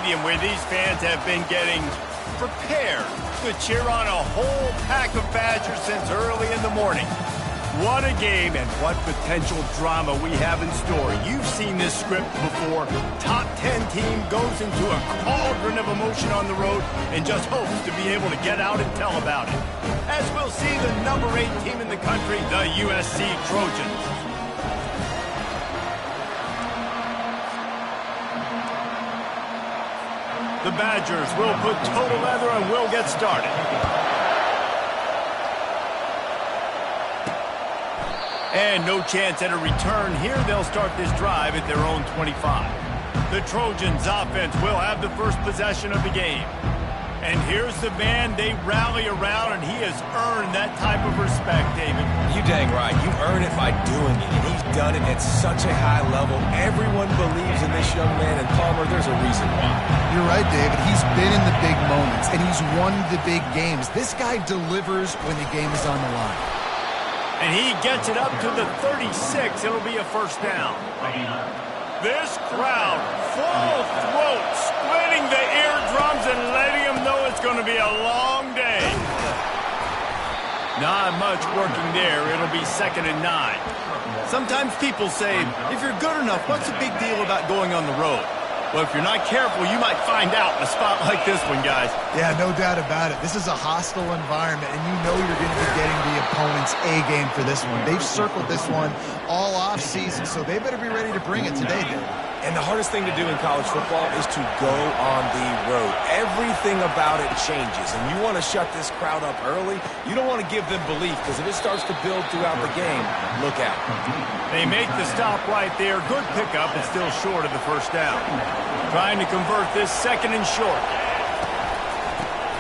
stadium where these fans have been getting prepared to cheer on a whole pack of Badgers since early in the morning. What a game and what potential drama we have in store. You've seen this script before. Top 10 team goes into a cauldron of emotion on the road and just hopes to be able to get out and tell about it. As we'll see the number 8 team in the country, the USC Trojans. The Badgers will put total leather and will get started. And no chance at a return here. They'll start this drive at their own 25. The Trojans offense will have the first possession of the game. And here's the man they rally around, and he has earned that type of respect, David. You dang right. You earn it by doing it, and he's done it at such a high level. Everyone believes in this young man, and Palmer, there's a reason why. You're right, David. He's been in the big moments, and he's won the big games. This guy delivers when the game is on the line. And he gets it up to the 36. It'll be a first down. This crowd, full throat, splitting the eardrums and letting them know it's going to be a long day. Not much working there. It'll be 2nd and 9. Sometimes people say, if you're good enough, what's the big deal about going on the road? Well, if you're not careful, you might find out in a spot like this one, guys. Yeah, no doubt about it. This is a hostile environment, and you know you're going to be getting the opponent's A game for this one. They've circled this one all offseason, so they better be ready to bring it today, dude. And the hardest thing to do in college football is to go on the road. Everything about it changes, and you want to shut this crowd up early. You don't want to give them belief, because if it starts to build throughout the game, look out. They make the stop right there. Good pickup, but still short of the first down. Trying to convert this 2nd and short.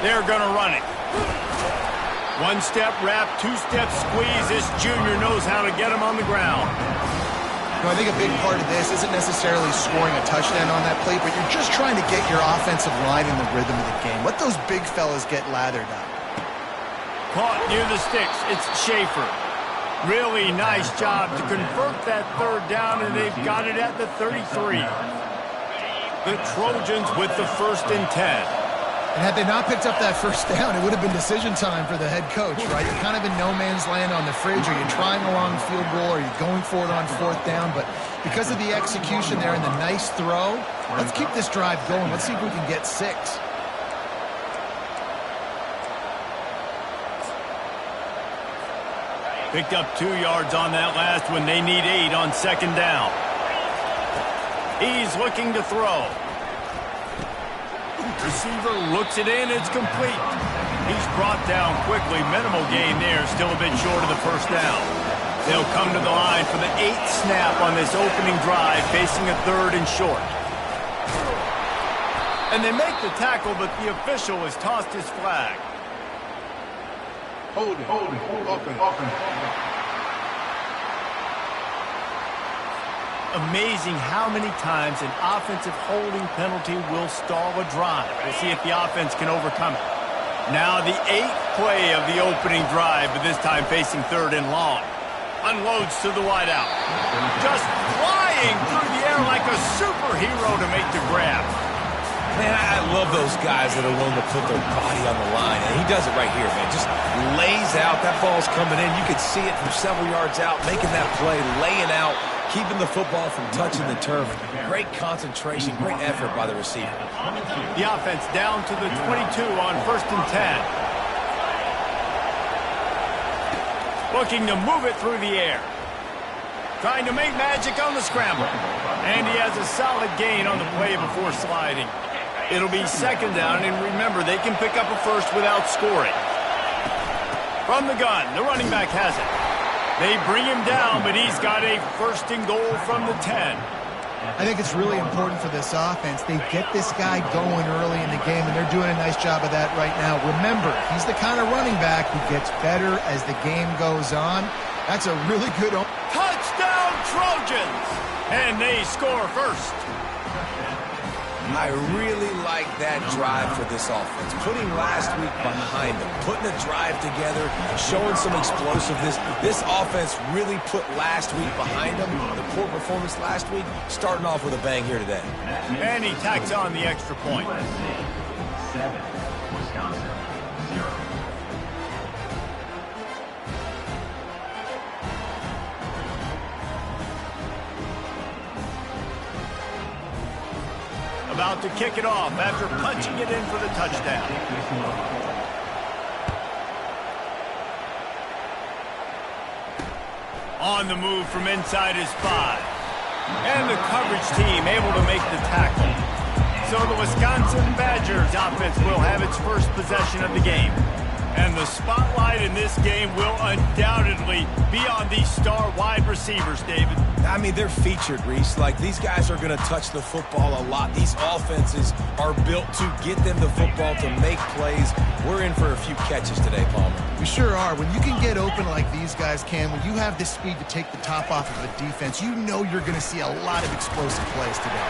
They're going to run it. 1-step wrap, 2-step squeeze. This junior knows how to get him on the ground. I think a big part of this isn't necessarily scoring a touchdown on that play, but you're just trying to get your offensive line in the rhythm of the game. Let those big fellas get lathered up. Caught near the sticks. It's Schaefer. Really nice job to convert that 3rd down, and they've got it at the 33. The Trojans with the 1st and 10. And had they not picked up that first down, it would have been decision time for the head coach, right? You're kind of in no man's land on the fridge. Are you trying a long field goal? Are you going for it on 4th down? But because of the execution there and the nice throw, let's keep this drive going. Let's see if we can get 6. Picked up 2 yards on that last one. They need 8 on 2nd down. He's looking to throw. Receiver looks it in. It's complete. He's brought down quickly. Minimal gain there. Still a bit short of the first down. They'll come to the line for the 8th snap on this opening drive, facing a 3rd and short. And they make the tackle, but the official has tossed his flag. Hold it. Open. Amazing how many times an offensive holding penalty will stall a drive. We'll see if the offense can overcome it. Now the 8th play of the opening drive, but this time facing 3rd and long. Unloads to the wideout. Just flying through the air like a superhero to make the grab. Man, I love those guys that are willing to put their body on the line, and he does it right here, man. Just lays out. That ball's coming in. You can see it from several yards out, making that play, laying out, keeping the football from touching the turf. Great concentration, great effort by the receiver. The offense down to the 22 on 1st and 10. Looking to move it through the air. Trying to make magic on the scramble. And he has a solid gain on the play before sliding. It'll be 2nd down, and remember, they can pick up a first without scoring. From the gun, the running back has it. They bring him down, but he's got a 1st and goal from the 10. I think it's really important for this offense. They get this guy going early in the game, and they're doing a nice job of that right now. Remember, he's the kind of running back who gets better as the game goes on. That's a really good... Touchdown, Trojans! And they score first. I really like that drive for this offense. Putting last week behind them, putting a drive together, showing some explosiveness. This offense really put last week behind them. The poor performance last week, starting off with a bang here today. And he tacks on the extra point. 7, Wisconsin, 0. About to kick it off after punching it in for the touchdown. On the move from inside his 5. And the coverage team able to make the tackle. So the Wisconsin Badgers offense will have its first possession of the game. And the spotlight in this game will undoubtedly be on these star wide receivers, David. I mean, they're featured, Reese. Like, these guys are going to touch the football a lot. These offenses are built to get them the football, to make plays. We're in for a few catches today, Palmer. We sure are. When you can get open like these guys can, when you have the speed to take the top off of a defense, you know you're going to see a lot of explosive plays today.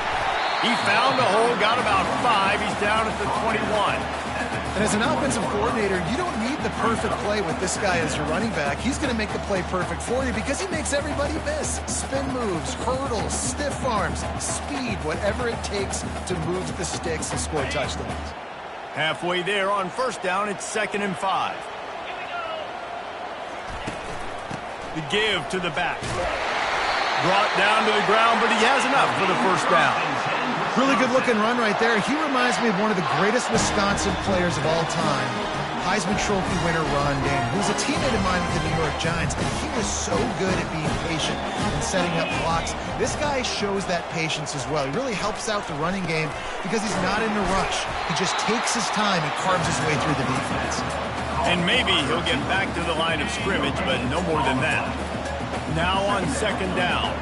He found a hole, got about 5. He's down at the 21. And as an offensive coordinator, you don't need the perfect play with this guy as your running back. He's going to make the play perfect for you because he makes everybody miss. Spin moves, hurdles, stiff arms, speed, whatever it takes to move the sticks and score touchdowns. Halfway there on first down, it's 2nd and 5. The give to the back. Brought down to the ground, but he has enough for the first down. Really good-looking run right there. He reminds me of one of the greatest Wisconsin players of all time, Heisman Trophy winner Ron Dayne, who was a teammate of mine with the New York Giants, and he was so good at being patient and setting up blocks. This guy shows that patience as well. He really helps out the running game because he's not in a rush. He just takes his time and carves his way through the defense. And maybe he'll get back to the line of scrimmage, but no more than that. Now on 2nd down.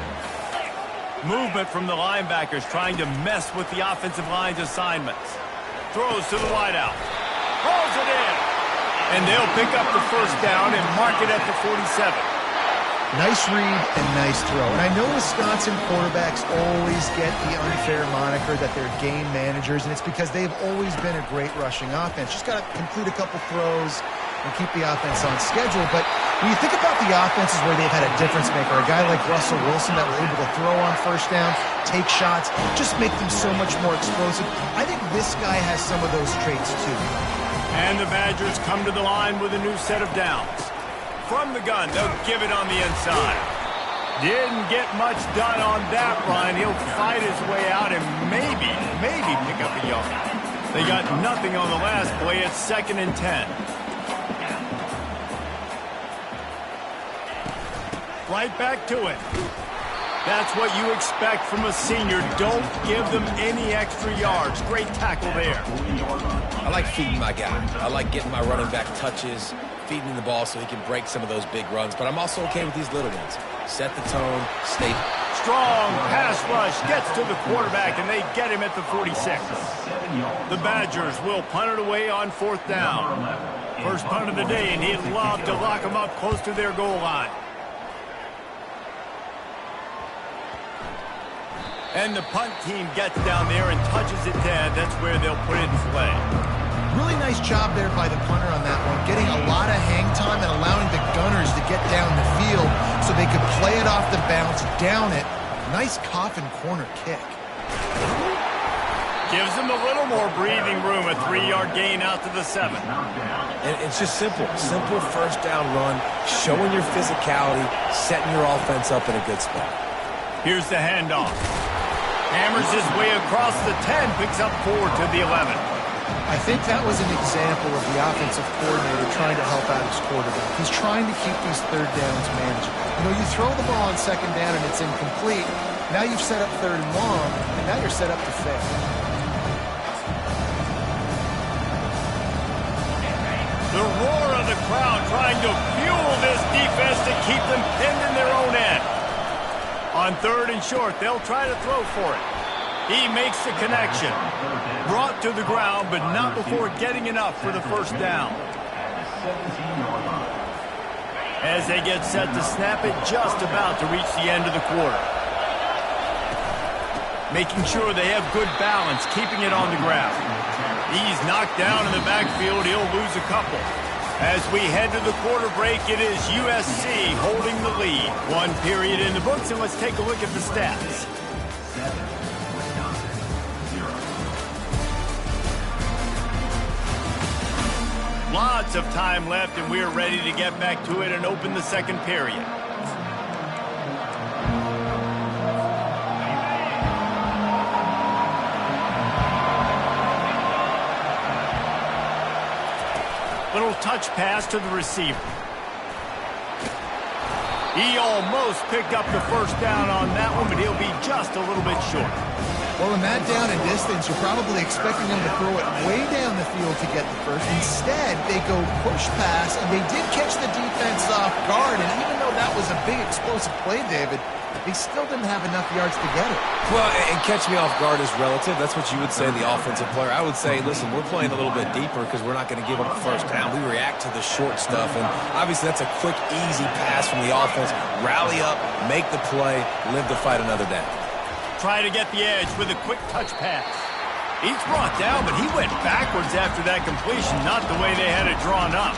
Movement from the linebackers trying to mess with the offensive line's assignments. Throws to the wideout. Rolls it in. And they'll pick up the first down and mark it at the 47. Nice read and nice throw. And I know Wisconsin quarterbacks always get the unfair moniker that they're game managers, and it's because they've always been a great rushing offense. Just got to complete a couple throws and keep the offense on schedule. But when you think about the offenses where they've had a difference maker, a guy like Russell Wilson that were able to throw on first down, take shots, just make them so much more explosive, I think this guy has some of those traits too. And the Badgers come to the line with a new set of downs. From the gun, they'll give it on the inside. Didn't get much done on that run. He'll fight his way out and maybe pick up a yard. They got nothing on the last play. It's 2nd and 10. Right back to it. That's what you expect from a senior. Don't give them any extra yards. Great tackle there. I like feeding my guy. I like getting my running back touches, feeding him the ball so he can break some of those big runs. But I'm also okay with these little ones. Set the tone, stay. Strong pass rush gets to the quarterback, and they get him at the 46. The Badgers will punt it away on 4th down. First punt of the day, and he'd love to lock them up close to their goal line. And the punt team gets down there and touches it dead. That's where they'll put it in play. Really nice job there by the punter on that one, getting a lot of hang time and allowing the gunners to get down the field so they could play it off the bounce, down it. Nice coffin corner kick. Gives them a little more breathing room, a 3-yard gain out to the 7. And it's just simple first down run, showing your physicality, setting your offense up in a good spot. Here's the handoff. Hammers his way across the 10, picks up 4 to the 11. I think that was an example of the offensive coordinator trying to help out his quarterback. He's trying to keep these 3rd downs manageable. You know, you throw the ball on 2nd down and it's incomplete. Now you've set up 3rd and long, and now you're set up to fail. The roar of the crowd trying to fuel this defense to keep them pinned in their own end. On 3rd and short, they'll try to throw for it. He makes the connection. Brought to the ground, but not before getting enough for the first down. As they get set to snap it, just about to reach the end of the quarter. making sure they have good balance, keeping it on the ground. He's knocked down in the backfield. He'll lose a couple. As we head to the quarter break, it is USC holding the lead. 1 period in the books, and let's take a look at the stats. 7, Wisconsin, 0. Lots of time left, and we're ready to get back to it and open the second period. Little touch pass to the receiver. He almost picked up the first down on that one, but he'll be just a little bit short. Well, in that down and distance, you're probably expecting them to throw it way down the field to get the first. Instead, they go push pass, and they did catch the defense off guard. And even though that was a big explosive play, David, they still didn't have enough yards to get it. Well, and catch me off guard is relative. That's what you would say, the offensive player. I would say, listen, we're playing a little bit deeper because we're not going to give up the first down. We react to the short stuff, and obviously that's a quick, easy pass from the offense. Rally up, make the play, live to fight another down. Try to get the edge with a quick touch pass. He's brought down, but he went backwards after that completion, not the way they had it drawn up.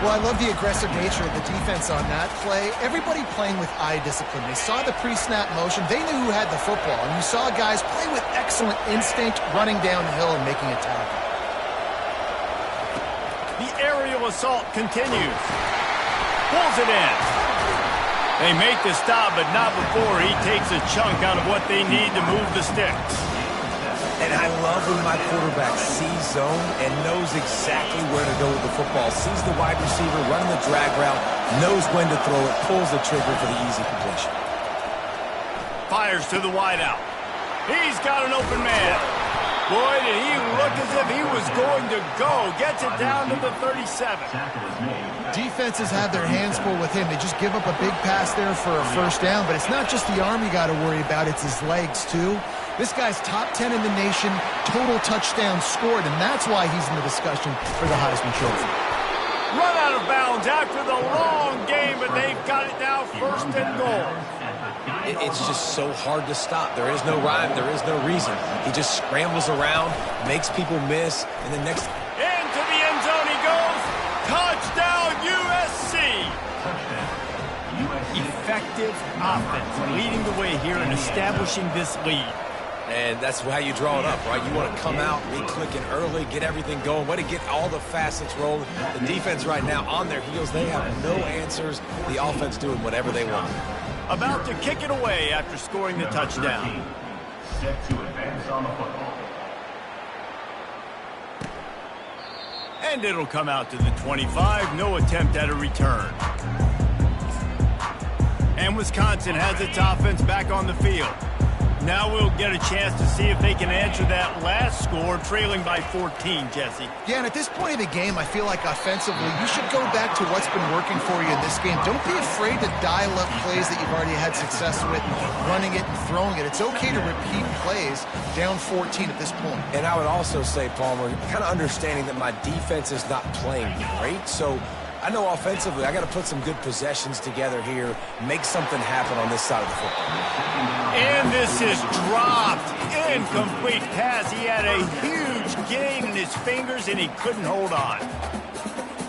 Well, I love the aggressive nature of the defense on that play. Everybody playing with eye discipline. They saw the pre-snap motion. They knew who had the football. And you saw guys play with excellent instinct, running downhill and making a tackle. The aerial assault continues. Pulls it in. They make the stop, but not before he takes a chunk out of what they need to move the sticks. And I love when my quarterback sees zone and knows exactly where to go with the football. Sees the wide receiver running the drag route, knows when to throw it, pulls the trigger for the easy completion. Fires to the wideout. He's got an open man. Boy, did he look as if he was going to go. Gets it down to the 37. Defenses have their hands full with him. They just give up a big pass there for a first down, but it's not just the arm you got to worry about, it's his legs too. This guy's top 10 in the nation, total touchdowns scored, and that's why he's in the discussion for the Heisman Trophy. Run out of bounds after the long game, but they've got it now first and goal. It's just so hard to stop. There is no rhyme. There is no reason. He just scrambles around, makes people miss, and the next... Into the end zone he goes. Touchdown, USC. Effective offense, leading the way here and establishing this lead. And that's how you draw it up, right? You want to come out, be clicking early, get everything going, way to get all the facets rolling. The defense right now on their heels, they have no answers. The offense doing whatever they want. About to kick it away after scoring the touchdown. Set to advance on the football. And it'll come out to the 25. No attempt at a return. And Wisconsin has its offense back on the field. Now we'll get a chance to see if they can answer that last score, trailing by 14, Jesse. Yeah, and at this point of the game, I feel like offensively, you should go back to what's been working for you in this game. Don't be afraid to dial up plays that you've already had success with, running it and throwing it. It's okay to repeat plays down 14 at this point. And I would also say, Palmer, kind of understanding that my defense is not playing great, so I know offensively I got to put some good possessions together here, make something happen on this side of the football. And this is dropped. Incomplete pass. He had a huge gain in his fingers, and he couldn't hold on.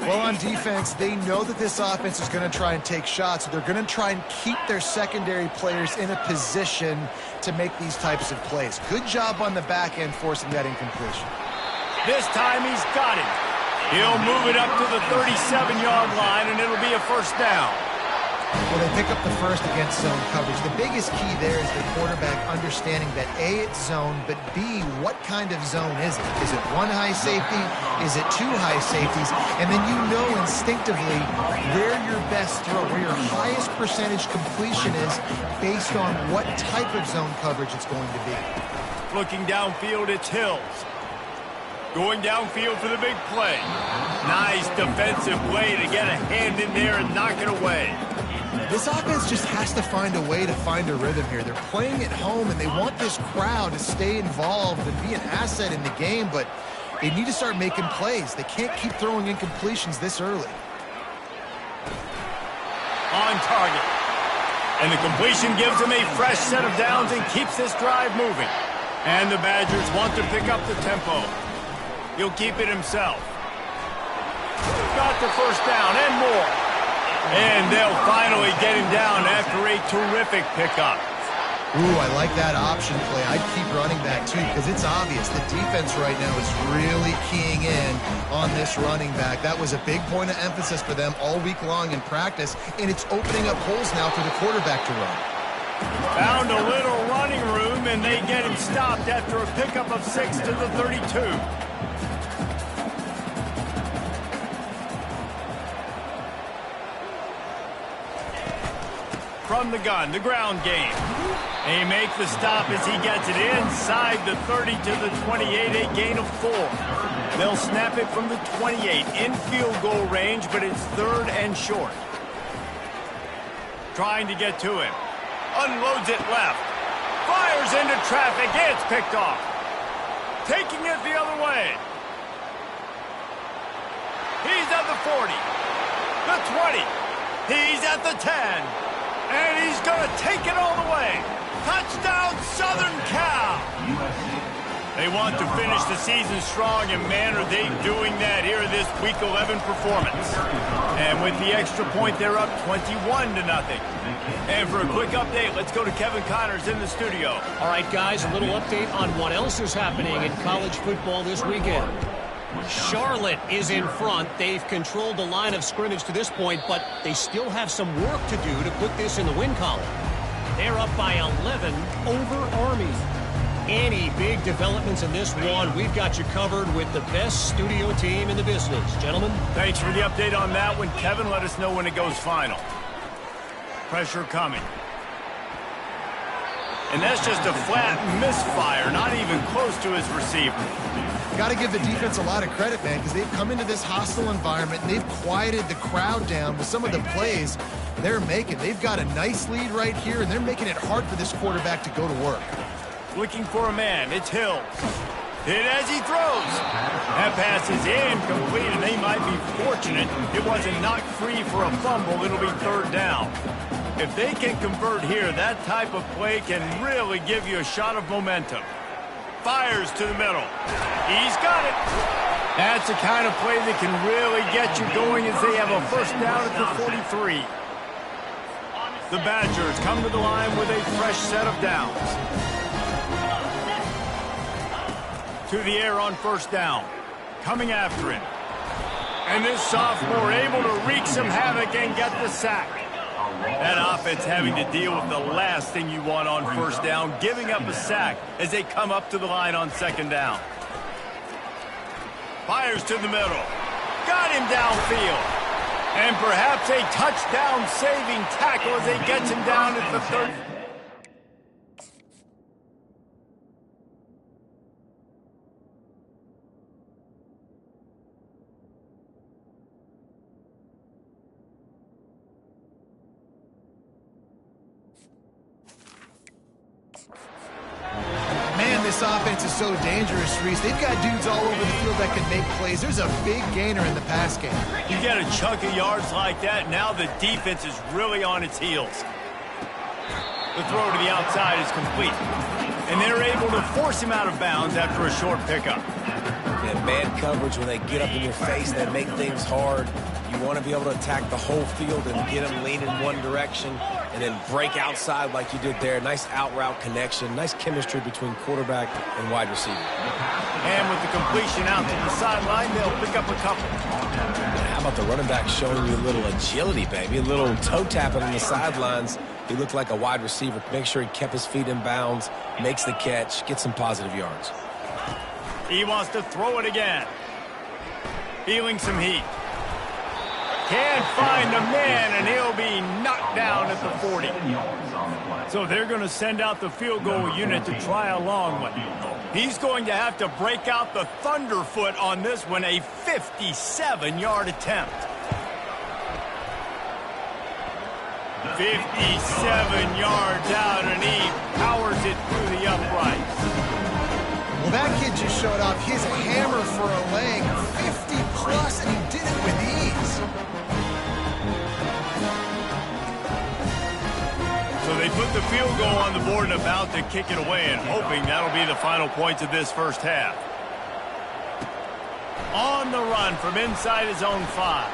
Well, on defense, they know that this offense is going to try and take shots. They're going to try and keep their secondary players in a position to make these types of plays. Good job on the back end forcing that incompletion. This time he's got it. He'll move it up to the 37-yard line, and it'll be a first down. Well, they pick up the first against zone coverage. The biggest key there is the quarterback understanding that A, it's zone, but B, what kind of zone is it? Is it one high safety? Is it two high safeties? And then you know instinctively where your best throw, where your highest percentage completion is based on what type of zone coverage it's going to be. Looking downfield, it's Hills. Going downfield for the big play. Nice defensive play to get a hand in there and knock it away. This offense just has to find a way to find a rhythm here. They're playing at home, and they want this crowd to stay involved and be an asset in the game, but they need to start making plays. They can't keep throwing incompletions this early. On target. And the completion gives him a fresh set of downs and keeps this drive moving. And the Badgers want to pick up the tempo. He'll keep it himself. Got the first down and more. And they'll finally get him down after a terrific pickup. Ooh, I like that option play. I'd keep running that too because it's obvious the defense right now is really keying in on this running back. That was a big point of emphasis for them all week long in practice, and it's opening up holes now for the quarterback to run. Found a little running room, and they get him stopped after a pickup of 6 to the 32. From the gun, the ground game. They make the stop as he gets it inside the 30 to the 28, a gain of 4. They'll snap it from the 28 in field goal range, but it's 3rd and short. Trying to get to him. Unloads it left. Fires into traffic. It's picked off. Taking it the other way. He's at the 40. The 20. He's at the 10. And he's going to take it all the way. Touchdown, Southern Cal. They want to finish the season strong, and man, are they doing that here in this Week 11 performance. And with the extra point, they're up 21-0. And for a quick update, let's go to Kevin Connors in the studio. All right, guys, a little update on what else is happening in college football this weekend. Charlotte is in front. They've controlled the line of scrimmage to this point, but they still have some work to do to put this in the win column. They're up by 11 over Army. Any big developments in this one, we've got you covered with the best studio team in the business. Gentlemen? Thanks for the update on that one, Kevin. Let us know when it goes final. Pressure coming. And that's just a flat misfire, not even close to his receiver. Got to give the defense a lot of credit, man, because they've come into this hostile environment and they've quieted the crowd down with some of the plays they're making. They've got a nice lead right here, and they're making it hard for this quarterback to go to work. Looking for a man. It's Hill. Hit as he throws. That pass is incomplete, and they might be fortunate it wasn't knocked free for a fumble. It'll be 3rd down. If they can convert here, that type of play can really give you a shot of momentum. Fires to the middle. He's got it. That's the kind of play that can really get you going as they have a first down at the 43. The Badgers come to the line with a fresh set of downs. To the air on first down. Coming after him. And this sophomore able to wreak some havoc and get the sack. That offense having to deal with the last thing you want on first down, giving up a sack as they come up to the line on 2nd down. Fires to the middle. Got him downfield. And perhaps a touchdown-saving tackle as he gets him down at the 30. This offense is so dangerous, Reese. They've got dudes all over the field that can make plays. There's a big gainer in the pass game. You get a chunk of yards like that, now the defense is really on its heels. The throw to the outside is complete. And they're able to force him out of bounds after a short pickup. Yeah, man coverage, when they get up in your face, they make things hard. You want to be able to attack the whole field and get them lean in one direction and then break outside like you did there. Nice out-route connection, nice chemistry between quarterback and wide receiver. And with the completion out to the sideline, they'll pick up a couple. How about the running back showing you a little agility, baby? A little toe tapping on the sidelines. He looked like a wide receiver. Make sure he kept his feet in bounds, makes the catch, gets some positive yards. He wants to throw it again. Feeling some heat. Can't find a man, and he'll be knocked down at the 40. So they're going to send out the field goal unit to try a long one. He's going to have to break out the thunderfoot on this one, a 57-yard attempt. 57 yards out, and he powers it through the uprights. Well, that kid just showed off his hammer for a leg, 50-plus, and he did it with ease. They put the field goal on the board and about to kick it away, and hoping that'll be the final points of this first half. On the run from inside his own 5.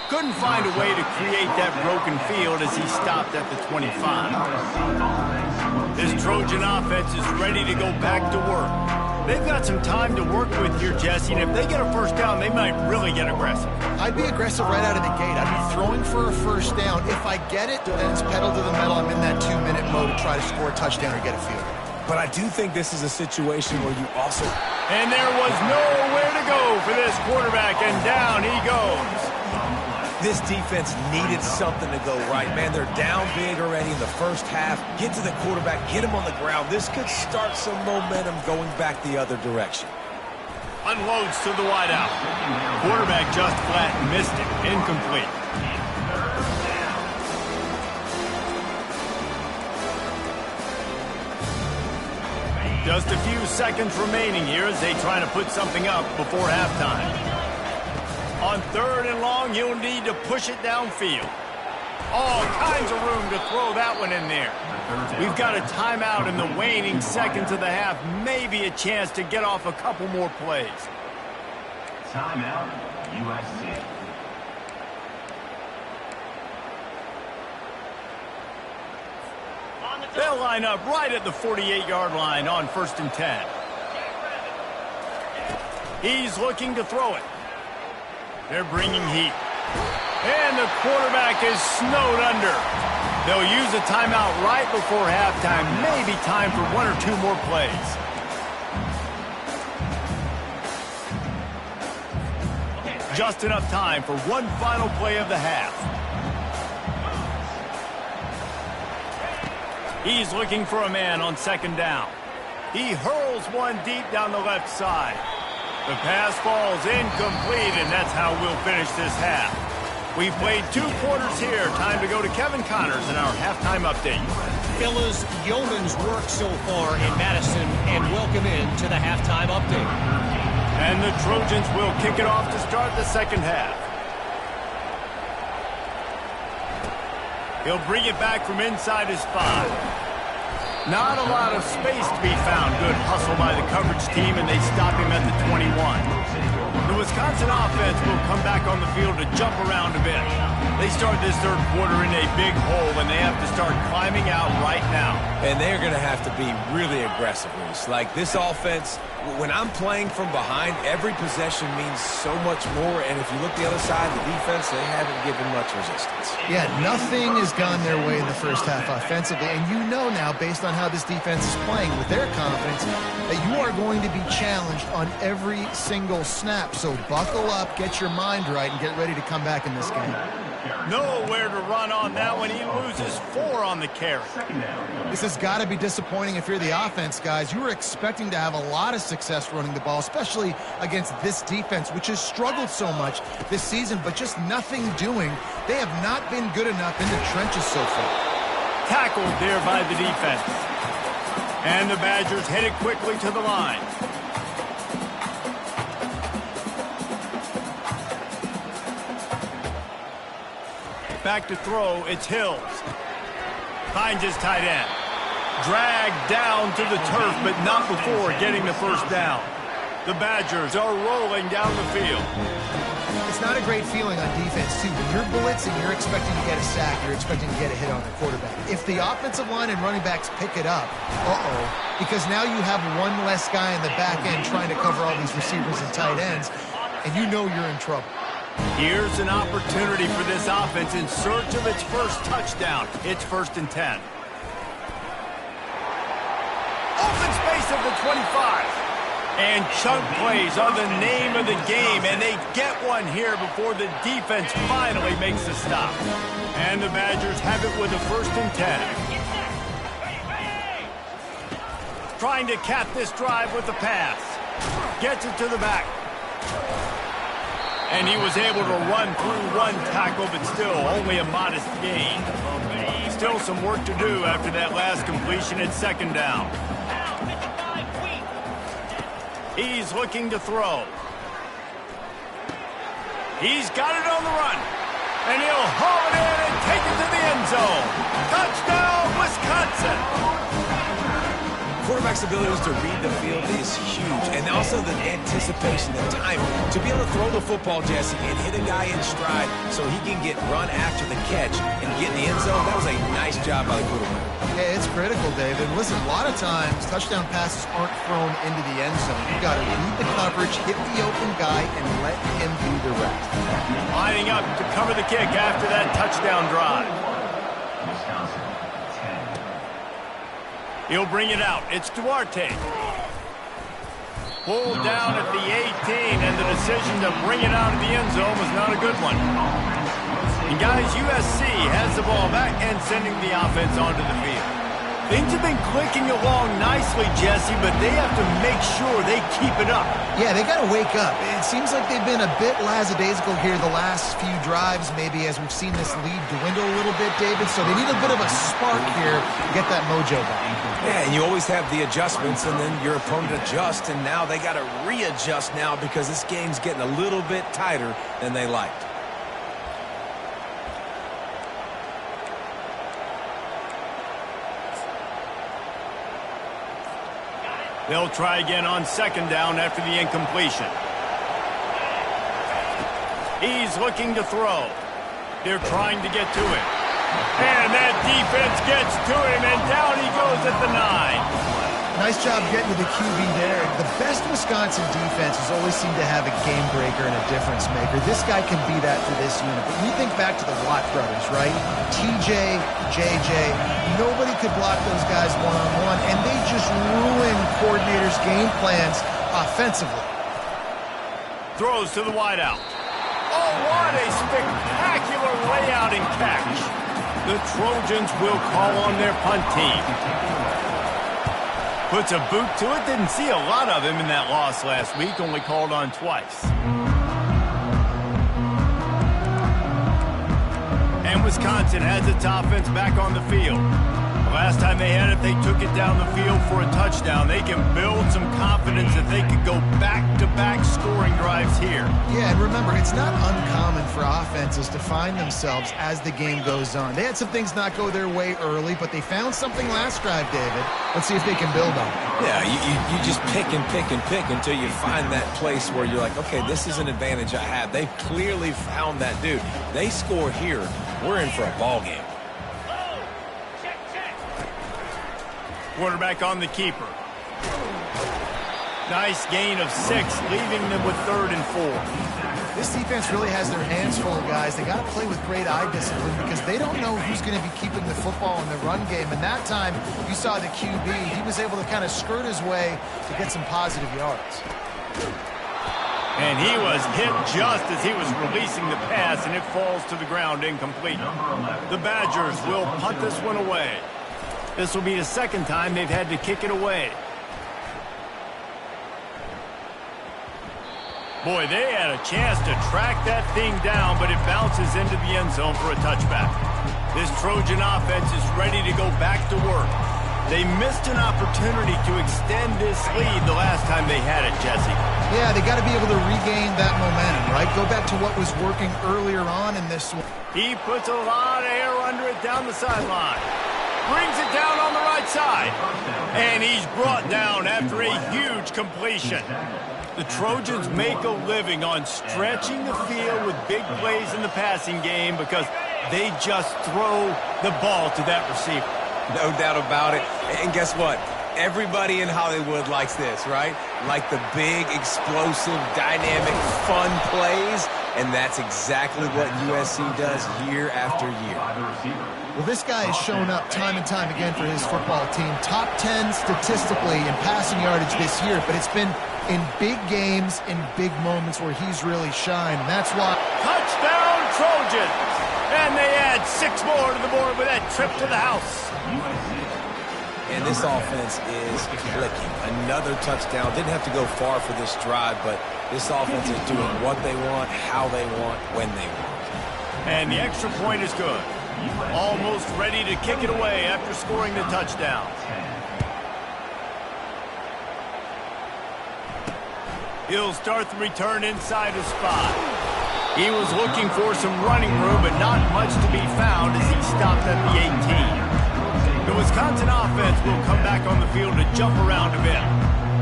Couldn't find a way to create that broken field as he stopped at the 25. This Trojan offense is ready to go back to work. They've got some time to work with here, Jesse, and if they get a first down, they might really get aggressive. I'd be aggressive right out of the gate. I'd be throwing for a first down. If I get it, then it's pedal to the metal. I'm in that 2-minute mode to try to score a touchdown or get a field goal. But I do think this is a situation where you also... And there was nowhere to go for this quarterback, and down he goes. This defense needed something to go right. Man, they're down big already in the first half. Get to the quarterback, get him on the ground. This could start some momentum going back the other direction. Unloads to the wideout. Quarterback just flat missed it. Incomplete. Just a few seconds remaining here as they try to put something up before halftime. On 3rd and long, he'll need to push it downfield. All kinds of room to throw that one in there. We've got a timeout in the waning seconds of the half. Maybe a chance to get off a couple more plays. Timeout, USC. They'll line up right at the 48-yard line on 1st and 10. He's looking to throw it. They're bringing heat. And the quarterback is snowed under. They'll use a timeout right before halftime. Maybe time for 1 or 2 more plays. Just enough time for one final play of the half. He's looking for a man on 2nd down. He hurls one deep down the left side. The pass falls incomplete, and that's how we'll finish this half. We've played 2 quarters here. Time to go to Kevin Connors in our halftime update. Fellas, yeoman's work so far in Madison, and welcome in to the halftime update. And the Trojans will kick it off to start the second half. He'll bring it back from inside his 5. Not a lot of space to be found. Good hustle by the coverage team, and they stop him at the 21. The Wisconsin offense will come back on the field to jump around a bit. They start this 3rd quarter in a big hole, and they have to start climbing out right now. And they're going to have to be really aggressive, Reese. Like, this offense, when I'm playing from behind, every possession means so much more. And if you look the other side, the defense, they haven't given much resistance. Yeah, nothing has gone their way in the first half offensively. And you know now, based on how this defense is playing with their confidence, that you are going to be challenged on every single snap. So buckle up, get your mind right, and get ready to come back in this game. Nowhere to run on that one. He loses 4 on the carry. This has got to be disappointing if you're the offense, guys. You were expecting to have a lot of success running the ball, especially against this defense, which has struggled so much this season, but just nothing doing. They have not been good enough in the trenches so far. Tackled there by the defense. And the Badgers headed quickly to the line. Back to throw, it's Hills. Finds his tight end. Dragged down to the turf, but not before getting the first down. The Badgers are rolling down the field. It's not a great feeling on defense, too. When you're blitzing, you're expecting to get a sack. You're expecting to get a hit on the quarterback. If the offensive line and running backs pick it up, because now you have one less guy in the back end trying to cover all these receivers and tight ends, and you know you're in trouble. Here's an opportunity for this offense in search of its first touchdown. It's 1st and 10. Open space of the 25. And chunk plays are the name of the game, and they get one here before the defense finally makes the stop. And the Badgers have it with a 1st and 10. Trying to cap this drive with the pass. Gets it to the back. And he was able to run through one tackle, but still only a modest gain. Still some work to do after that last completion at 2nd down. He's looking to throw. He's got it on the run. And he'll haul it in and take it to the end zone. Touchdown, Wisconsin. Quarterback's abilities to read the field is huge, and also the anticipation, the timing. To be able to throw the football, Jesse, and hit a guy in stride so he can get run after the catch and get in the end zone, that was a nice job by the quarterback. Yeah, it's critical, David. Listen, a lot of times touchdown passes aren't thrown into the end zone. You've got to read the coverage, hit the open guy, and let him do the rest. Lining up to cover the kick after that touchdown drive. Wisconsin, 10. He'll bring it out. It's Duarte. Pulled down at the 18, and the decision to bring it out of the end zone was not a good one. And guys, USC has the ball back and sending the offense onto the field. Things have been clicking along nicely, Jesse, but they have to make sure they keep it up. Yeah, they got to wake up. It seems like they've been a bit lackadaisical here the last few drives, maybe as we've seen this lead dwindle a little bit, David. So they need a bit of a spark here to get that mojo back. Yeah, and you always have the adjustments, and then your opponent adjusts, and now they got to readjust now because this game's getting a little bit tighter than they liked. They'll try again on second down after the incompletion. He's looking to throw. They're trying to get to him. And that defense gets to him, and down he goes at the 9. Nice job getting to the QB there. The best Wisconsin defenses always seem to have a game breaker and a difference maker. This guy can be that for this unit. But we think back to the Watt brothers, right? TJ, JJ, nobody could block those guys one-on-one, and they just ruin coordinators' game plans offensively. Throws to the wideout. Oh, what a spectacular layout and catch. The Trojans will call on their punt team. Puts a boot to it. Didn't see a lot of him in that loss last week. Only called on twice. And Wisconsin has its offense back on the field. The last time they had it, they took it down the field for a touchdown. They can build some confidence that they could go back-to-back scoring drives here. Yeah, and remember, it's not uncommon for offenses to find themselves as the game goes on. They had some things not go their way early, but they found something last drive, David. Let's see if they can build on it. Yeah, you just pick and pick and pick until you find that place where you're like, okay, this is an advantage I have. They've clearly found that dude. They score here, we're in for a ball game. Quarterback on the keeper. Nice gain of 6, leaving them with 3rd and 4. This defense really has their hands full, guys. They got to play with great eye discipline because they don't know who's going to be keeping the football in the run game. And that time, you saw the QB. He was able to kind of skirt his way to get some positive yards. And he was hit just as he was releasing the pass, and it falls to the ground incomplete. The Badgers will punt this one away. This will be the second time they've had to kick it away. Boy, they had a chance to track that thing down, but it bounces into the end zone for a touchback. This Trojan offense is ready to go back to work. They missed an opportunity to extend this lead the last time they had it, Jesse. Yeah, they got to be able to regain that momentum, right? Go back to what was working earlier on in this one. He puts a lot of air under it down the sideline. Brings it down on the right side. And he's brought down after a huge completion. The Trojans make a living on stretching the field with big plays in the passing game because they just throw the ball to that receiver. No doubt about it. And guess what? Everybody in Hollywood likes this, right? Like the big, explosive, dynamic, fun plays. And that's exactly what USC does year after year. Well, this guy has shown up time and time again for his football team. Top 10 statistically in passing yardage this year, but it's been in big games, in big moments where he's really shined. And that's why. Touchdown, Trojans! And they add 6 more to the board with that trip to the house. And this offense is clicking. Another touchdown. Didn't have to go far for this drive, but this offense is doing what they want, how they want, when they want. And the extra point is good. Almost ready to kick it away after scoring the touchdown. He'll start the return inside his spot. He was looking for some running room, but not much to be found as he stopped at the 18. The Wisconsin offense will come back on the field to jump around a bit.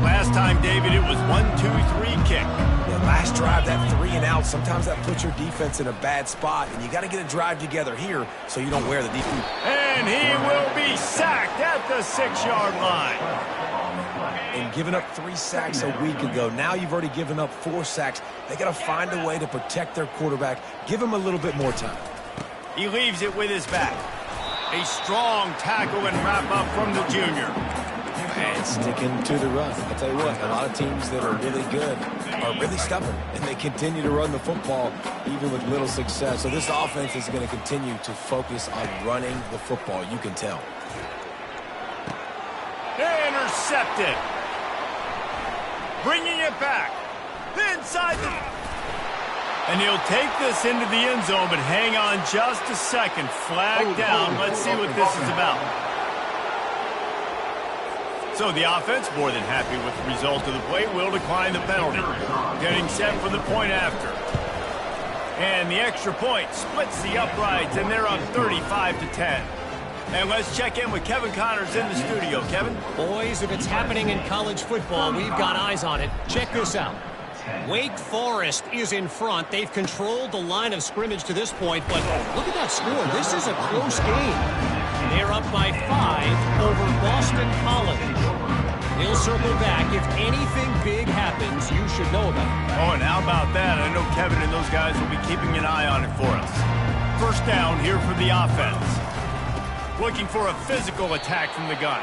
Last time, David, it was 1-2-3 kick. The last drive, that 3 and out, sometimes that puts your defense in a bad spot, and you got to get a drive together here so you don't wear the defense. And he will be sacked at the 6-yard line. And giving up 3 sacks a week ago, now you've already given up 4 sacks. They got to find a way to protect their quarterback. Give him a little bit more time. He leaves it with his back. A strong tackle and wrap up from the junior. And sticking to the run. I'll tell you what, a lot of teams that are really good are really stubborn, and they continue to run the football even with little success. So this offense is going to continue to focus on running the football. You can tell. Intercepted. Bringing it back. Inside the... And he'll take this into the end zone, but hang on just a second. Flag down. Let's see what this is about. So the offense, more than happy with the result of the play, will decline the penalty. Getting set for the point after. And the extra point splits the uprights, and they're up 35-10. And let's check in with Kevin Connors in the studio. Kevin? Boys, if it's happening in college football, we've got eyes on it. Check this out. Wake Forest is in front. They've controlled the line of scrimmage to this point, but look at that score. This is a close game. They're up by 5 over Boston College. They'll circle back. If anything big happens, you should know about it. Oh, and how about that? I know Kevin and those guys will be keeping an eye on it for us. First down here for the offense. Looking for a physical attack from the gun.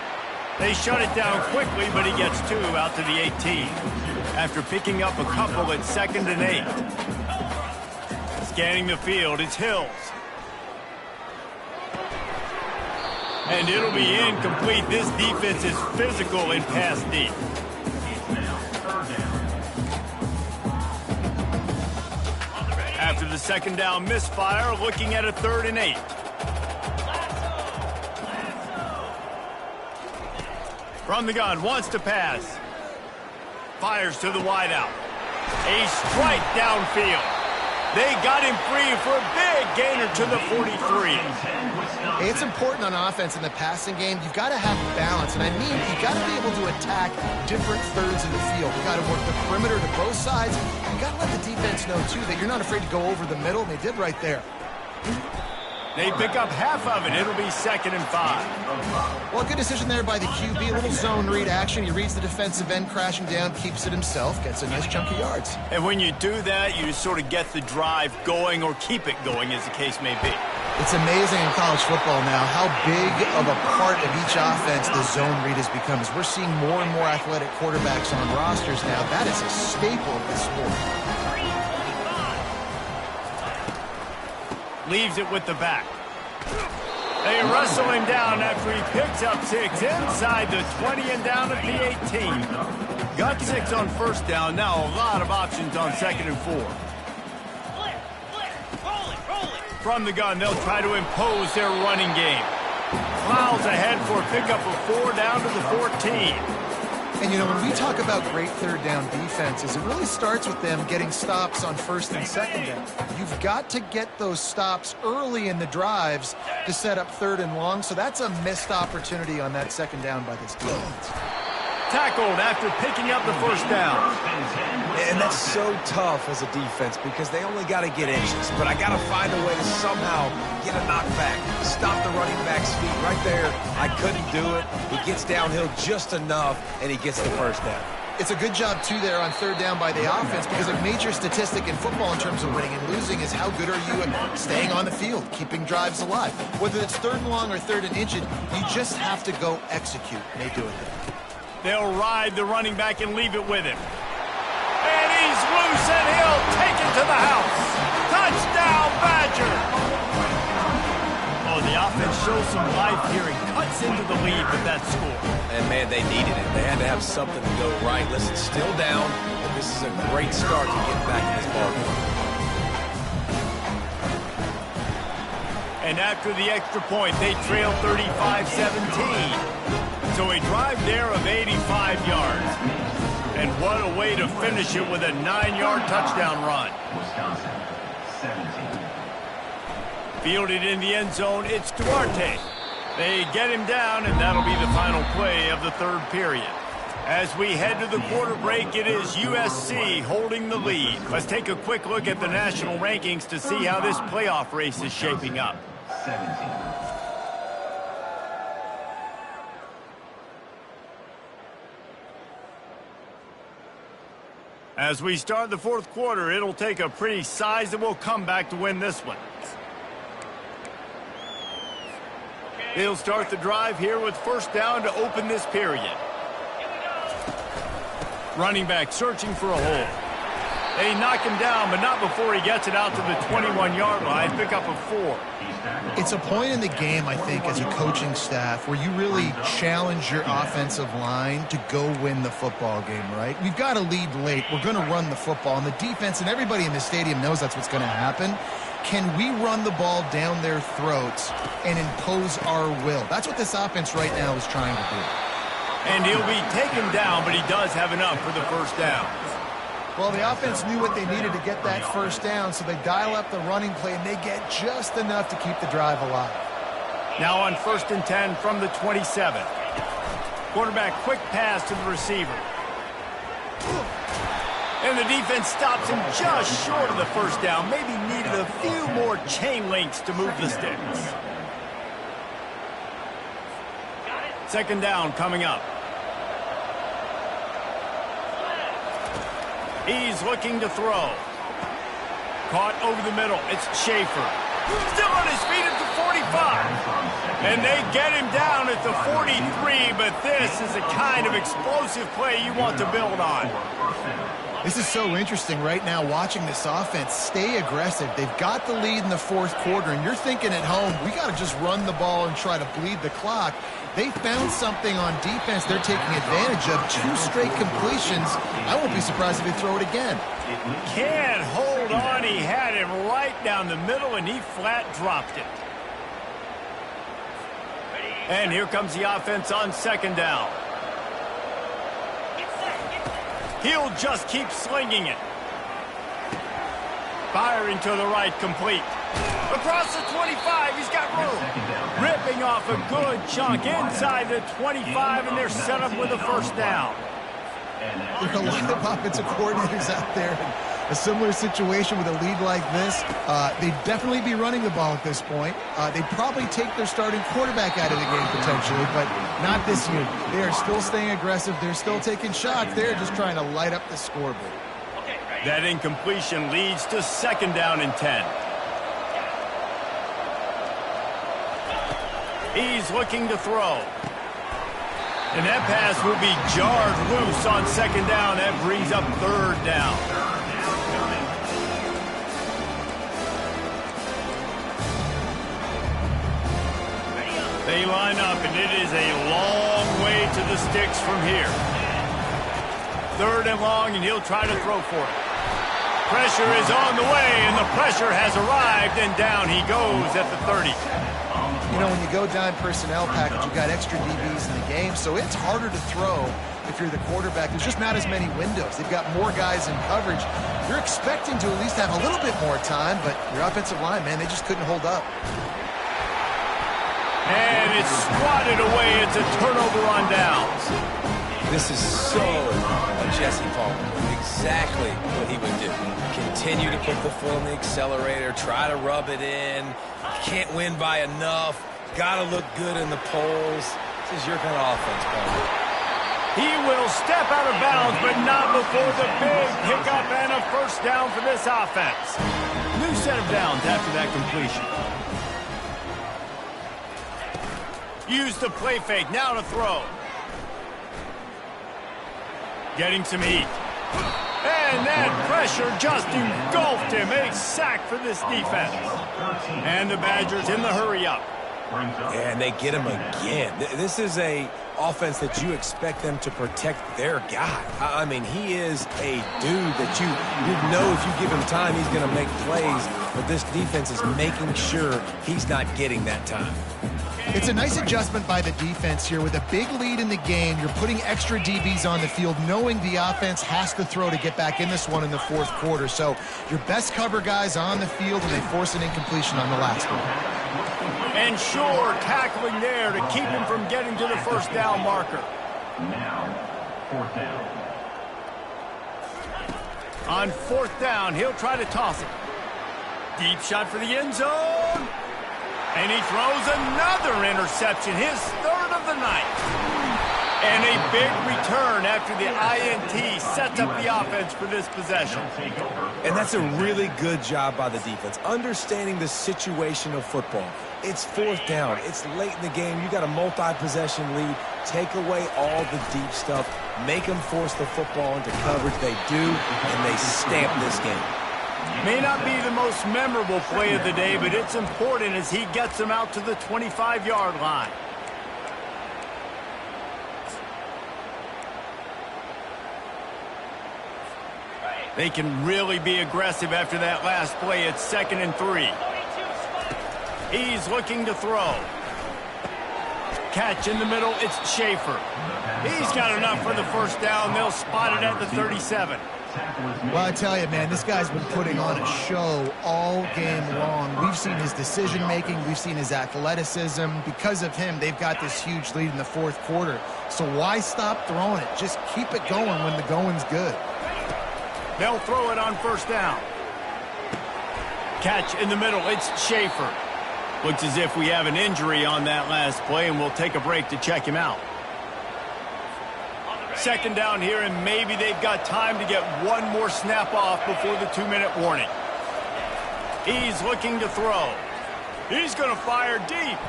They shut it down quickly, but he gets 2 out to the 18. After picking up a couple at 2nd and 8. Scanning the field, it's Hills. And it'll be incomplete. This defense is physical in pass deep. After the 2nd down misfire, looking at a 3rd and 8. From the gun, wants to pass. Fires to the wideout. A strike downfield. They got him free for a big gainer to the 43. Hey, it's important on offense in the passing game. You've got to have balance. And I mean, you've got to be able to attack different thirds of the field. You've got to work the perimeter to both sides. You've got to let the defense know, too, that you're not afraid to go over the middle. And they did right there. They pick up half of it. It'll be 2nd and 5. Well, good decision there by the QB. A little zone read action. He reads the defensive end crashing down, keeps it himself, gets a nice chunk of yards. And when you do that, you sort of get the drive going or keep it going, as the case may be. It's amazing in college football now how big of a part of each offense the zone read has become. As we're seeing more and more athletic quarterbacks on rosters now, that is a staple of the sport. Leaves it with the back. They wrestle him down after he picks up 6 inside the 20 and down at the 18. Got 6 on 1st down. Now a lot of options on 2nd and 4. From the gun, they'll try to impose their running game. Miles ahead for a pickup of 4 down to the 14. And, you know, when we talk about great 3rd down defenses, it really starts with them getting stops on 1st and 2nd down. You've got to get those stops early in the drives to set up 3rd and long, so that's a missed opportunity on that 2nd down by this defense. Tackled after picking up the 1st down. And that's so tough as a defense because they only got to get inches. But I got to find a way to somehow get a knockback, stop the running back's feet right there. I couldn't do it. He gets downhill just enough, and he gets the 1st down. It's a good job, too, there on 3rd down by the offense because a major statistic in football in terms of winning and losing is how good are you at staying on the field, keeping drives alive. Whether it's 3rd and long or 3rd and inches, you just have to go execute, and they do it there. They'll ride the running back and leave it with him. And he's loose, and he'll take it to the house. Touchdown, Badger! Oh, the offense shows some life here and cuts into the lead with that score. And, man, they needed it. They had to have something to go right. Listen, still down, but this is a great start to get back in this ballgame. And after the extra point, they trail 35-17. So a drive there of 85 yards. And what a way to finish it with a 9-yard touchdown run. Fielded in the end zone, it's Duarte. They get him down, and that'll be the final play of the third period. As we head to the quarter break, it is USC holding the lead. Let's take a quick look at the national rankings to see how this playoff race is shaping up. As we start the fourth quarter, it'll take a pretty sizable comeback to win this one. They'll start the drive here with first down to open this period. Running back searching for a hole. They knock him down, but not before he gets it out to the 21-yard line. Pick up a 4. It's a point in the game, I think, as a coaching staff where you really challenge your offensive line to go win the football game, right? We've got to lead late. We're going to run the football. And the defense and everybody in the stadium knows that's what's going to happen. Can we run the ball down their throats and impose our will? That's what this offense right now is trying to do. And he'll be taken down, but he does have enough for the first down. Well, the offense knew what they needed to get that first down, so they dial up the running play, and they get just enough to keep the drive alive. Now on 1st and 10 from the 27. Quarterback quick pass to the receiver. And the defense stops him just short of the first down. Maybe needed a few more chain links to move the sticks. Second down coming up. He's looking to throw. Caught over the middle. It's Schaefer. Still on his feet at the 45. And they get him down at the 43, but this is the kind of explosive play you want to build on. This is so interesting right now watching this offense stay aggressive. They've got the lead in the fourth quarter, and you're thinking at home, we got to just run the ball and try to bleed the clock. They found something on defense they're taking advantage of. 2 straight completions. I won't be surprised if they throw it again. Can't hold on. He had it right down the middle, and he flat dropped it. And here comes the offense on second down. He'll just keep slinging it. Firing to the right, complete. Across the 25, he's got room. Ripping off a good chunk inside the 25, and they're set up with a first down. There are a lot of offensive coordinators out there in a similar situation with a lead like this. They'd definitely be running the ball at this point. They'd probably take their starting quarterback out of the game potentially, but not this year. They are still staying aggressive. They're still taking shots. They're just trying to light up the scoreboard. That incompletion leads to second down and 10. He's looking to throw. And that pass will be jarred loose on second down. That brings up third down. They line up, and it is a long way to the sticks from here. Third and long, and he'll try to throw for it. Pressure is on the way, and the pressure has arrived, and down he goes at the 30. You know, when you go dime personnel package, you've got extra DBs in the game, so it's harder to throw if you're the quarterback. There's just not as many windows. They've got more guys in coverage. You're expecting to at least have a little bit more time, but your offensive line, man, they just couldn't hold up. And it's swatted away. It's a turnover on downs. This is so Jesse Palmer. Exactly what he would do. Continue to put the foot on the accelerator, try to rub it in. Can't win by enough. Got to look good in the polls. This is your kind of offense, Palmer. He will step out of bounds, but not before the big pickup and a first down for this offense. New set of downs after that completion. Use the play fake, now to throw. Getting some heat. And that pressure just engulfed him. A sack for this defense. And the Badgers in the hurry-up. And they get him again. This is a offense that you expect them to protect their guy. I mean, he is a dude that you know if you give him time, he's going to make plays. But this defense is making sure he's not getting that time. It's a nice adjustment by the defense here. With a big lead in the game, you're putting extra DBs on the field, knowing the offense has to throw to get back in this one in the fourth quarter. So your best cover guys on the field, and they force an incompletion on the last one. And sure, tackling there to keep him from getting to the first down marker. Now, fourth down. On fourth down, he'll try to toss it. Deep shot for the end zone. And he throws another interception, his third of the night. And a big return after the INT sets up the offense for this possession. And that's a really good job by the defense, understanding the situation of football. It's fourth down. It's late in the game. You got a multi-possession lead. Take away all the deep stuff. Make them force the football into coverage. They do, and they stamp this game. May not be the most memorable play of the day, but it's important as he gets them out to the 25-yard line. They can really be aggressive after that last play. It's 2nd and 3. He's looking to throw. Catch in the middle. It's Schaefer. He's got enough for the first down. They'll spot it at the 37. Well, I tell you, man, this guy's been putting on a show all game long. We've seen his decision-making. We've seen his athleticism. Because of him, they've got this huge lead in the fourth quarter. So why stop throwing it? Just keep it going when the going's good. They'll throw it on first down. Catch in the middle. It's Schaefer. Looks as if we have an injury on that last play, and we'll take a break to check him out. Second down here, and maybe they've got time to get one more snap off before the 2-minute warning. He's looking to throw. He's going to fire deep.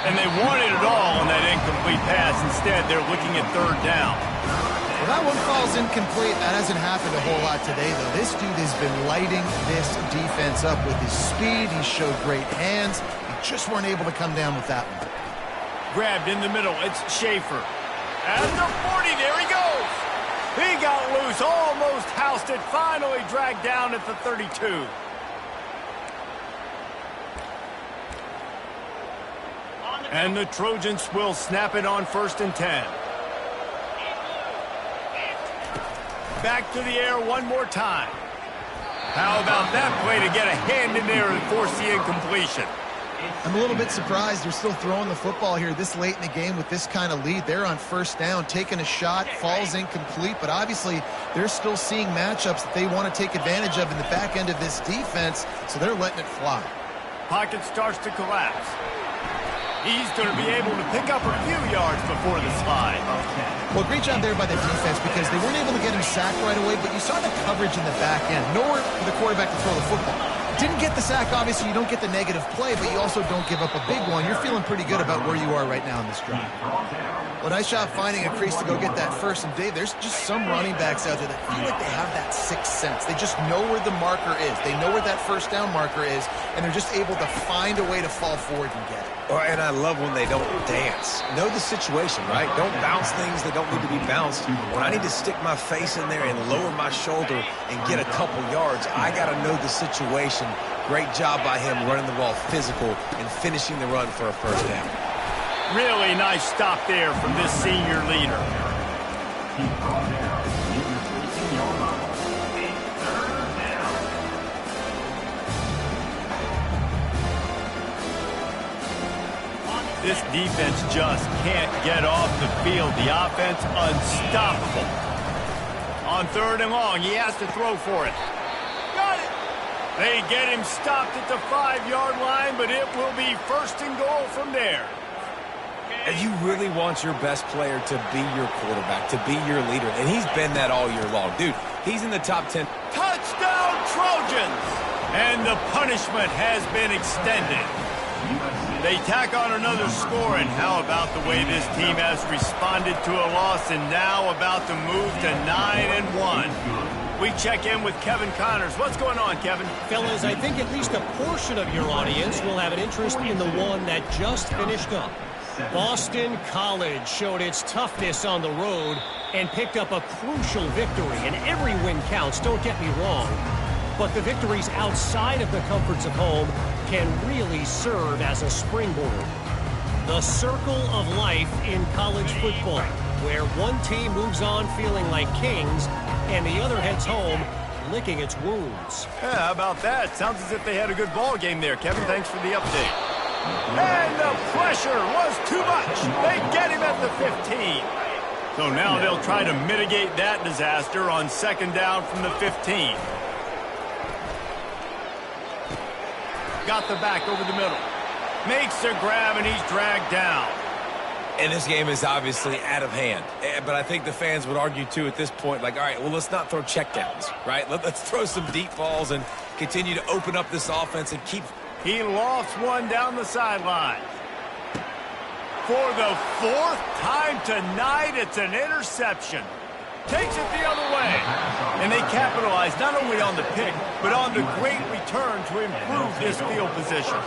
And they wanted it all on that incomplete pass. Instead, they're looking at third down. Well, that one falls incomplete. That hasn't happened a whole lot today, though. This dude has been lighting this defense up with his speed. He showed great hands. They just weren't able to come down with that one. Grabbed in the middle. It's Schaefer. At the 40, there he goes. He got loose, almost housed it, finally dragged down at the 32. And the Trojans will snap it on 1st and 10. Back to the air one more time. How about that play to get a hand in there and force the incompletion? I'm a little bit surprised they're still throwing the football here this late in the game with this kind of lead. They're on first down, taking a shot, falls incomplete, but obviously they're still seeing matchups that they want to take advantage of in the back end of this defense, so they're letting it fly. Pocket starts to collapse. He's going to be able to pick up a few yards before the slide. Well, great job there by the defense because they weren't able to get him sacked right away, but you saw the coverage in the back end. Nowhere for the quarterback to throw the football. Didn't get the sack, obviously. You don't get the negative play, but you also don't give up a big one. You're feeling pretty good about where you are right now in this drive. Well, nice job finding a crease to go get that first. And, Dave, there's just some running backs out there that feel like they have that sixth sense. They just know where the marker is. They know where that first down marker is, and they're just able to find a way to fall forward and get it. And I love when they don't dance. Know the situation, right? Don't bounce things that don't need to be bounced. When I need to stick my face in there and lower my shoulder and get a couple yards, I got to know the situation. Great job by him running the ball physical and finishing the run for a first down. Really nice stop there from this senior leader. This defense just can't get off the field. The offense unstoppable. On 3rd and long, he has to throw for it. Got it. They get him stopped at the 5-yard line, but it will be 1st and goal from there. And you really want your best player to be your quarterback, to be your leader. And he's been that all year long. Dude, he's in the top 10. Touchdown, Trojans! And the punishment has been extended. They tack on another score, and how about the way this team has responded to a loss and now about to move to 9-1. We check in with Kevin Connors. What's going on, Kevin? Fellas, I think at least a portion of your audience will have an interest in the one that just finished up. Boston College showed its toughness on the road and picked up a crucial victory, and every win counts, don't get me wrong. But the victories outside of the comforts of home can really serve as a springboard. The circle of life in college football, where one team moves on feeling like kings and the other heads home licking its wounds. Yeah, how about that? Sounds as if they had a good ball game there. Kevin, thanks for the update. And the pressure was too much. They get him at the 15. So now they'll try to mitigate that disaster on second down from the 15. Got the back over the middle. Makes the grab, and he's dragged down. And this game is obviously out of hand. But I think the fans would argue, too, at this point, like, all right, well, let's not throw checkdowns, right? Let's throw some deep balls and continue to open up this offense and keep... He lost one down the sideline. For the fourth time tonight, it's an interception. Takes it the other way. And they capitalize not only on the pick, but on the great return to improve this field position.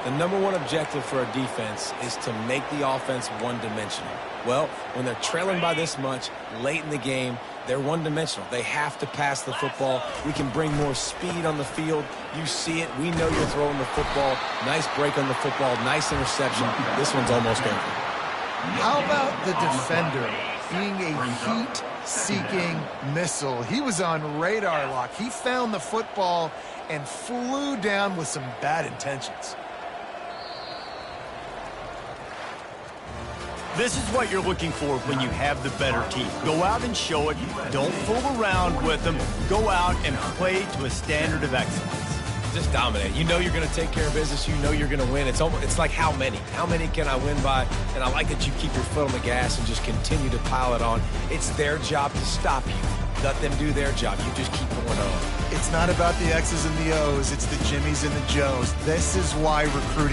The number one objective for a defense is to make the offense one-dimensional. Well, when they're trailing by this much late in the game, they're one-dimensional. They have to pass the football. We can bring more speed on the field. You see it. We know you're throwing the football. Nice break on the football. Nice interception. This one's almost over. How about the defender being a heat-seeking missile? He was on radar lock. He found the football and flew down with some bad intentions. This is what you're looking for when you have the better team. Go out and show it. Don't fool around with them. Go out and play to a standard of excellence. Just dominate. You know you're going to take care of business. You know you're going to win. It's like how many? How many can I win by? And I like that you keep your foot on the gas and just continue to pile it on. It's their job to stop you. Let them do their job. You just keep going on. It's not about the X's and the O's. It's the Jimmies and the Joes. This is why recruiting